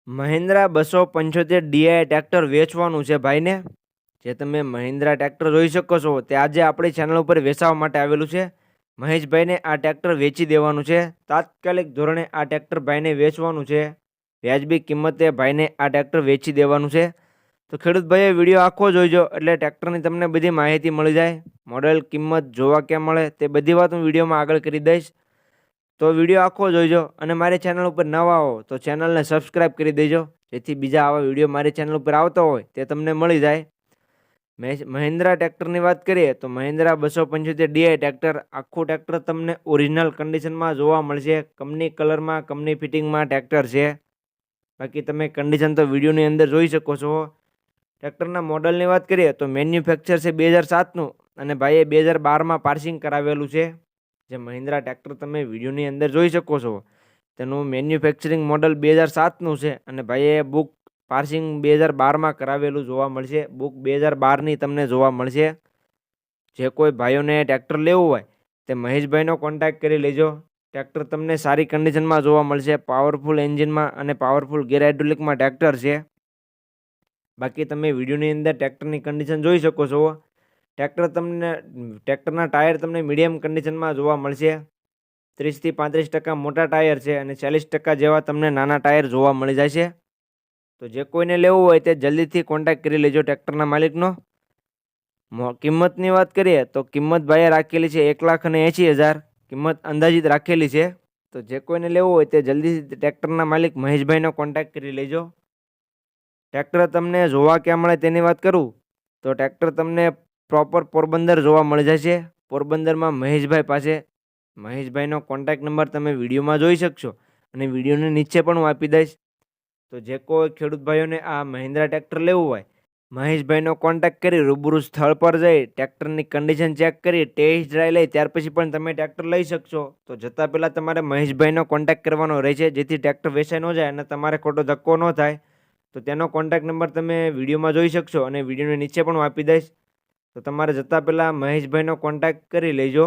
Mahindra 275 D I tractor વેચવાનું છે ભાઈને. જે તમે મહિન્દ્રા ટ્રેક્ટર જોઈ શકો છો તે આજે આપણી ચેનલ ઉપર વેચવા માટે આવેલું છે. મહેશભાઈને આ ટ્રેક્ટર વેચી દેવાનું છે. તાત્કાલિક ધોરણે આ ટ્રેક્ટર ભાઈને વેચવાનું છે. વ્યાજબી કિંમતે ભાઈને આ ટ્રેક્ટર વેચી દેવાનું છે. તો ખેડૂત ભાઈએ વિડીયો આખો જોઈજો એટલે ટ્રેક્ટરની તમને બધી માહિતી મળી જાય. મોડેલ, કિંમત, જોવા ક્યાં મળે તે બધી વાત હું વિડીયોમાં આગળ કરી દઈશ. તો વિડીયો આખો જોઈજો અને મારી ચેનલ ઉપર નવા હો તો ચેનલને સબસ્ક્રાઈબ કરી દેજો, જેથી બીજા આવા વિડીયો મારી ચેનલ ઉપર આવતા હોય તે તમને મળી જાય. મહિન્દ્રા ટ્રેક્ટરની વાત કરીએ તો મહિન્દ્રા 275 ડીઆઈ ટ્રેક્ટર, આખું ટ્રેક્ટર તમને ઓરિજિનલ કન્ડિશનમાં જોવા મળશે. કંપની કલરમાં, કંપની ફિટિંગમાં ટ્રેક્ટર છે. બાકી તમે કન્ડિશન તો વિડીયોની અંદર જોઈ શકો છો. ટ્રેક્ટરના મોડલની વાત કરીએ તો મેન્યુફેક્ચર છે 2007નું અને ભાઈએ 2012માં પાર્સિંગ કરાવેલું છે. જે મહિન્દ્રા ટ્રેક્ટર તમે વિડીયોની અંદર જોઈ શકો છો તેનું મેન્યુફેક્ચરિંગ મોડલ 2007નું છે અને ભાઈએ બુક પાર્સિંગ 2012માં કરાવેલું જોવા મળશે. બુક 2012ની તમને જોવા મળશે. જે કોઈ ભાઈઓને ટ્રેક્ટર લેવું હોય તે મહેશભાઈનો કોન્ટેક્ટ કરી લેજો. ટ્રેક્ટર તમને સારી કન્ડિશનમાં જોવા મળશે. પાવરફુલ એન્જિનમાં અને પાવરફુલ ગેર હાઇડ્રોલિકમાં ટ્રેક્ટર છે. બાકી તમે વિડીયોની અંદર ટ્રેક્ટરની કન્ડિશન જોઈ શકો છો. ટ્રેક્ટરના ટાયર તમને મીડિયમ કન્ડિશનમાં જોવા મળશે. 30થી 35% મોટા ટાયર છે અને 40% જેવા તમને નાના ટાયર જોવા મળી જાય છે. તો જે કોઈને લેવું હોય તે જલ્દીથી કોન્ટેક્ટ કરી લેજો ટ્રેક્ટરના માલિકનો. કિંમતની વાત કરીએ તો કિંમત ભાઈએ રાખેલી છે 1,80,000. કિંમત અંદાજિત રાખેલી છે. તો જે કોઈને લેવું હોય તે જલ્દીથી ટ્રેક્ટરના માલિક મહેશભાઈનો કોન્ટેક્ટ કરી લેજો. ટ્રેક્ટર તમને જોવા ક્યાં મળે તેની વાત કરું તો ટ્રેક્ટર તમને પ્રોપર પોરબંદર જોવા મળી જશે. પોરબંદરમાં મહેશભાઈ પાસે. મહેશભાઈનો કોન્ટેક્ટ નંબર તમે વિડીયોમાં જોઈ શકશો અને વિડીયોની નીચે પણ હું આપી દઈશ. તો જે કોઈ ખેડૂત ભાઈઓને આ મહિન્દ્રા ટ્રેક્ટર લેવું હોય મહેશભાઈનો કોન્ટેક્ટ કરી રૂબરૂ સ્થળ પર જઈ ટ્રેક્ટરની કન્ડિશન ચેક કરી ટેસ્ટ ડ્રાઈવ લઈ ત્યાર પછી પણ તમે ટ્રેક્ટર લઈ શકશો. તો જતાં પહેલાં તમારે મહેશભાઈનો કોન્ટેક્ટ કરવાનો રહેશે, જેથી ટ્રેક્ટર વેચાઈ ન જાય અને તમારે ખોટો ધક્કો ન થાય. તો તેનો કોન્ટેક્ટ નંબર તમે વિડીયોમાં જોઈ શકશો અને વિડીયોની નીચે પણ હું આપી દઈશ. તો તમારે જતાં પહેલાં મહેશભાઈનો કોન્ટેક્ટ કરી લેજો.